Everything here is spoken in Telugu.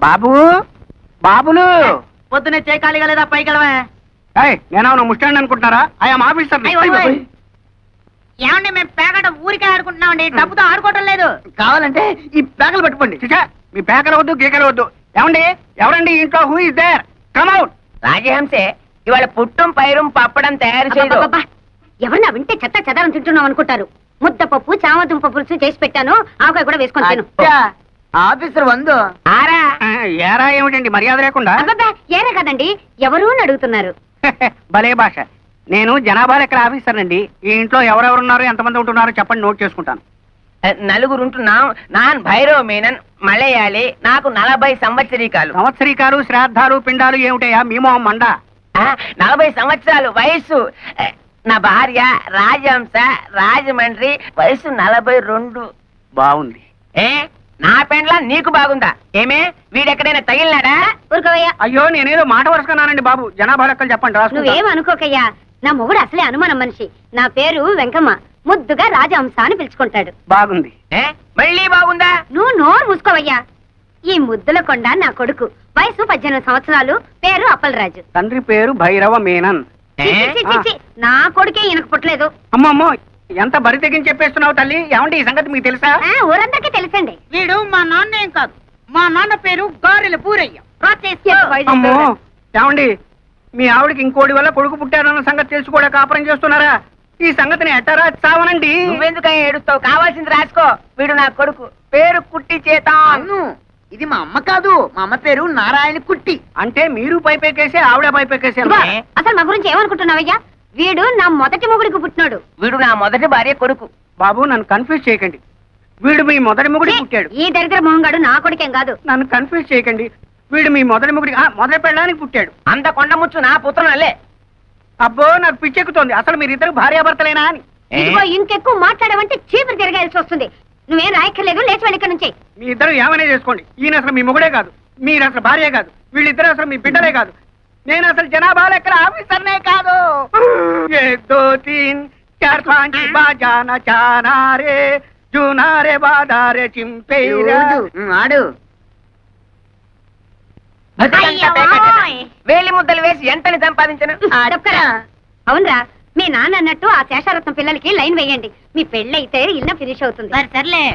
బాబు బాబులు పొద్దునే చేయకాలిగా లేదా పైకి వెళ్ళవే. నేనేమన్నా ముస్టాండ్ అనుకుంటున్నారా? I'm officer. ఏమండి మేము పేకట ఊరికే ఆడుకుంటున్నామండి, డబ్బుతో ఆడుకోవటం లేదు. కావాలంటే ఈ పేకలు పట్టుకోండి. మీ పేకలు వద్దు గీకలు వద్దు. ఏమండి ఎవరండి ఇంట్లో? Who is there? Come out. రాజహంసే ఇవాళ పుట్టం పైరం పప్పడం తయారు చేయదు. అబ్బబ్బబ్బా! ఎవరన్నా వింటే చెత్త చెదారం తింటున్నాం అనుకుంటారు. ముద్దపప్పు చామదుంప పులుసు చేసి పెట్టాను, ఆవకాయ కూడా వేసుకొని తిను. ఆఫీసర్ వందు ఆరా ఏరా ఏమిటండి మర్యాద లేకుండా? అబ్బబ్బా, ఏరే కదండి, ఎవరు అని అడుగుతున్నారు. భలే భాష. నేను జనాభా లెక్కల ఆఫీసర్ అండి. ఈ ఇంట్లో ఎవరెవరున్నారు, ఎంతమంది ఉంటున్నారో చెప్పండి, నోట్ చేసుకుంటాను. నలుగురుంటున్నాం. నాన్ భైరవ మీనన్, మలయాళి, నాకు 40 సంవత్సరీకాలు. సంవత్సరీకాలు శ్రాద్ధాలు పిండాలు ఏమిటయా మీ మొహం మండ? 40 సంవత్సరాలు వయస్సు. నా భార్య రాజహంస, రాజమండ్రి, వయసు 42. బాగుంది. ఏ నా పెండ్లా నీకు బాగుందా? ఏమే వీడెక్కడైనా తగిలినాడా? ఊరుకోవయ్యా, అయ్యో నేనేదో మాట వరుసకున్నానండి బాబు. జనాభా లెక్కలు చెప్పండి, రాసుకుంటా. నువ్వేం అనుకోకయ్యా. నా మొగుడు అసలే అనుమానం మనిషి. నా పేరు వెంకమ్మ, ముద్దుగా రాజహంస అని పిలుచుకుంటాడు. బాగుంది. మళ్ళీ బాగుందా? నువ్వు నోరు మూసుకోవయ్యా. ఈ ముద్దుల కొండ నా కొడుకు, వయసు 18 సంవత్సరాలు, పేరు అప్పలరాజు. తండ్రి పేరు భైరవ మీనన్. చి, చి, చి, చి, నా కొడుకే ఈయనకు పుట్టలేదు. అమ్మమ్మో ఎంత బరి తెగించి చెప్పేస్తున్నావు తల్లి. ఏమండి ఈ సంగతి మీకు తెలుసా? ఊరందరికీ తెలుసండి. వీడు మా నాన్న ఏం కాదు, మా నాన్న పేరు గారెల పూరయ్య. అమ్మో ఏమండి మీ ఆవిడకి ఇంకోటి వల్ల కొడుకు పుట్టారన్న సంగతి తెలుసు కూడా కాపురం చేస్తున్నారా? ఈ సంగతిని ఎట్టారా చావనండి. నువ్వెందుకని ఏడుస్తావు? కావాల్సింది రాసుకో. వీడు నా కొడుకు, పేరు కుట్టి చేత. ఇది మా అమ్మ కాదు, మా అమ్మ పేరు నారాయణ కుట్టి. అంటే మీరు పైపెక్కేసి ఆవిడ పైపెక్కేసి ఇదిగో, అసలు మా గురించి ఏమనుకుంటున్నావయ్యా? వీడు నా మొదటి మొగుడికి పుట్టినాడు. వీడు నా మొదటి భార్య కొడుకు. బాబు నన్ను కన్ఫ్యూజ్ చేయకండి. వీడు మీ మొదటి మొగుడి పుట్టాడు. ఈ దరిద్ర మొహంగాడు నా కొడుకేం కాదు. నన్ను కన్ఫ్యూజ్ చేయకండి. వీడు మీ మొదటి మొగుడి మొదటి పెళ్ళడానికి పుట్టాడు. అంత కొండముచ్చు నా పుత్రనలే. అబ్బో నాకు పిచ్చెక్కుతోంది. అసలు మీరిద్దరు భార్యాభర్తలేనా అని. ఇదిగో ఇంకెక్కువ మాట్లాడమంటే చీపురు తిరగాల్సి వస్తుంది. నువ్వేం రాయక్కర్లేదు, లేచి వెళ్ళి ఇక్కడ నుంచి. మీ ఇద్దరు ఏమైనా చేసుకోండి. ఈయన అసలు మీ మొగుడే కాదు, మీరు అసలు భార్య కాదు, వీళ్ళిద్దరు అసలు మీ బిడ్డలే కాదు. నేను అసలు జనాభా లెక్కల ఆఫీసర్నే కాదు. 1 2 3 4 5 బాజానా చానా రే జూనారే బాదారే చింపే ఆడు వేలి ముద్దలు వేసి ఎంతని సంపాదించను. చెప్తారా? అవునరా, మీ నాన్న అన్నట్టు ఆ శేషారత్నం పిల్లలకి లైన్ వేయండి. మీ పెళ్ళైతే ఇల్లు ఫినిష్ అవుతుంది. సర్లే.